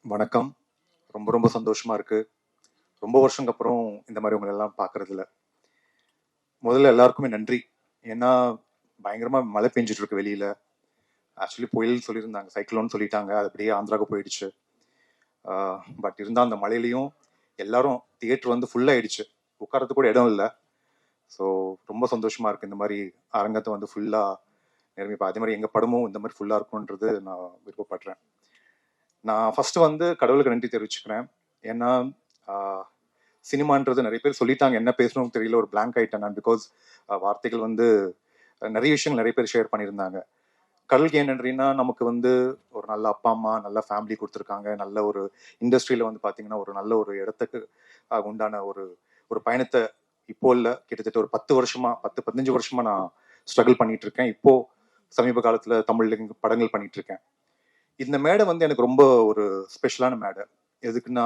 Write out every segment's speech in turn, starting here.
வணக்கம். ரொம்ப ரொம்ப சந்தோஷமா இருக்கு. ரொம்ப வருஷங்க அப்புறம் இந்த மாதிரி உங்களை எல்லாம் பார்க்கறதுல. முதல்ல எல்லாருக்குமே நன்றி. ஏன்னா பயங்கரமா மழை பெஞ்சிட்டு இருக்கு வெளியில. ஆக்சுவலி புயல் சொல்லியிருந்தாங்க, சைக்ளோன் சொல்லிட்டாங்க. அது அப்படியே ஆந்திராவுக்கு போயிடுச்சு. பட் இருந்தால் அந்த மழையிலையும் எல்லாரும் தியேட்டர் வந்து ஃபுல் ஆயிடுச்சு. உட்காரத்து கூட இடம் இல்லை. ஸோ ரொம்ப சந்தோஷமா இருக்கு இந்த மாதிரி அரங்கத்தை வந்து ஃபுல்லா நிரம்பிப்பா. அதே மாதிரி எங்க படமும் இந்த மாதிரி ஃபுல்லா இருக்கும்ன்றது நான் விருப்பப்படுறேன். நான் ஃபர்ஸ்ட் வந்து கடவுளுக்கு நன்றி தெரிவிச்சுக்கிறேன். ஏன்னா சினிமான்றது நிறைய பேர் சொல்லிட்டாங்க, என்ன பேசணும்னு தெரியல, ஒரு பிளாங்க் ஆயிட்டேன் நான். பிகாஸ் வார்த்தைகள் வந்து நிறைய விஷயங்கள் நிறைய பேர் ஷேர் பண்ணியிருந்தாங்க. கடலுக்கு ஏன் நன்றினா, நமக்கு வந்து ஒரு நல்ல அப்பா அம்மா, நல்ல ஃபேமிலி கொடுத்துருக்காங்க. நல்ல ஒரு இண்டஸ்ட்ரியில வந்து பார்த்தீங்கன்னா ஒரு நல்ல ஒரு இடத்துக்கு உண்டான ஒரு ஒரு பயணத்தை இப்போ இல்லை, கிட்டத்தட்ட ஒரு 10 வருஷமா 15 வருஷமா நான் ஸ்ட்ரகிள் பண்ணிட்டு இருக்கேன். இப்போ சமீப காலத்துல தமிழ்ல படங்கள் பண்ணிட்டு இருக்கேன். இந்த மேடை வந்து எனக்கு ரொம்ப ஒரு ஸ்பெஷலான மேடை. எதுக்குன்னா,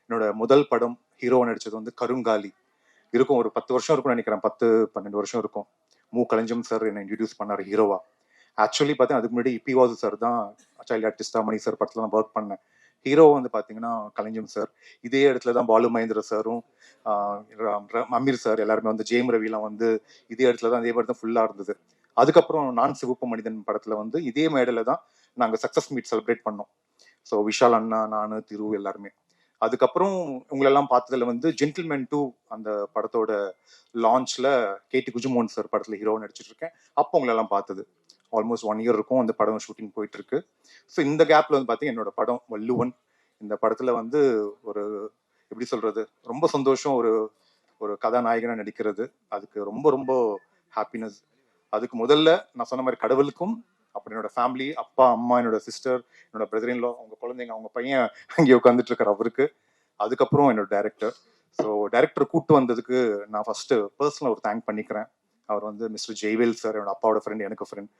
என்னோட முதல் படம் ஹீரோவா நடிச்சது வந்து கருங்காலி. இருக்கும், ஒரு 10 வருஷம் இருக்கும்னு நினைக்கிறேன். 10-12 வருஷம் இருக்கும். கலைஞம் சார் என்னை இன்ட்ரடியூஸ் பண்ணார் ஹீரோவா. ஆக்சுவலி பார்த்தீங்கன்னா அதுக்கு முன்னாடி பி வாசு சார் தான் சைல்ட் ஆர்டிஸ்டா மணி சார் படத்துல நான் ஒர்க் பண்ணேன். ஹீரோ வந்து பாத்தீங்கன்னா கலைஞம் சார். இதே இடத்துல தான் பாலு மகேந்திர சாரும் அமீர் சார் எல்லாருமே வந்து, ஜெயம் ரவிலாம் வந்து இதே இடத்துல தான், அதே மாதிரி தான் ஃபுல்லா இருந்தது. அதுக்கப்புறம் நான் சிவப்பு மனிதன் படத்துல வந்து இதே மேடையில தான் நாங்க சக்சஸ் மீட் செலிப்ரேட் பண்ணோம். ஸோ விஷால் அண்ணா, நானு, திரு எல்லாருமே. அதுக்கப்புறம் உங்களெல்லாம் பார்த்ததுல வந்து ஜென்டில்மேன் 2 அந்த படத்தோட லான்ச்ல கேடி குஜுமோகன் சார் படத்துல ஹீரோ நடிச்சிட்டு இருக்கேன். அப்போ உங்களெல்லாம் பார்த்தது ஆல்மோஸ்ட் 1 இயர் இருக்கும். அந்த படம் ஷூட்டிங் போயிட்டு இருக்கு. ஸோ இந்த கேப்ல வந்து பார்த்தீங்கன்னா என்னோட படம் வள்ளுவன். இந்த படத்துல வந்து ஒரு எப்படி சொல்றது, ரொம்ப சந்தோஷம். ஒரு ஒரு கதாநாயகனா நடிக்கிறது அதுக்கு ரொம்ப ரொம்ப ஹாப்பினஸ். அதுக்கு முதல்ல நான் சொன்ன மாதிரி கடவுளுக்கும், அப்புறம் என்னோட ஃபேமிலி, அப்பா அம்மா, என்னோட சிஸ்டர், என்னோட பிரதர்-இன்-லா, அவங்க குழந்தைங்க, அவங்க பையன் அங்கே உட்காந்துட்டு இருக்காரு அவருக்கு. அதுக்கப்புறம் என்னோட டைரக்டர். ஸோ டைரக்டர் கூட்டு வந்ததுக்கு நான் ஃபர்ஸ்ட் பர்சனல் ஒரு தேங்க் பண்ணிக்கிறேன். அவர் வந்து மிஸ்டர் ஜெய்வேல் சார், என்னோட அப்பாவோட ஃப்ரெண்ட், எனக்கு ஃப்ரெண்ட்.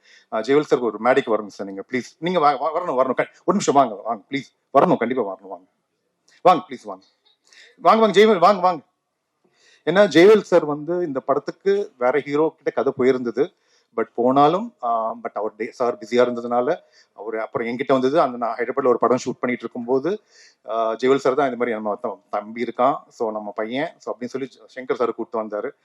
ஜெய்வேல் சார் ஒரு மேடைக்கு வரணும் சார், நீங்க ப்ளீஸ். நீங்க வரணும் வரணும். ஒரு நிமிஷம் வாங்க வாங்க ப்ளீஸ். வரணும், கண்டிப்பா வரணும். வாங்க வாங்க ப்ளீஸ் வாங்க வாங்க வாங்க ஜெய்வேல் வாங்க வாங்க. ஏன்னா ஜெயவேல் சார் வந்து இந்த படத்துக்கு வேற ஹீரோ கிட்ட கதை போயிருந்தது. பட் போனாலும் பட் அவர் சார் பிஸியா இருந்ததுனால அவர் அப்புறம் என்கிட்ட வந்தது. அந்த நான் ஹைதராபாத்ல ஒரு படம் ஷூட் பண்ணிட்டு இருக்கும்போது ஜெயவேல் சார் தான் இந்த மாதிரி நம்ம தம்பி இருக்கான், ஸோ நம்ம பையன், ஸோ அப்படின்னு சொல்லி சங்கர் சார் கூப்பிட்டு வந்தாரு.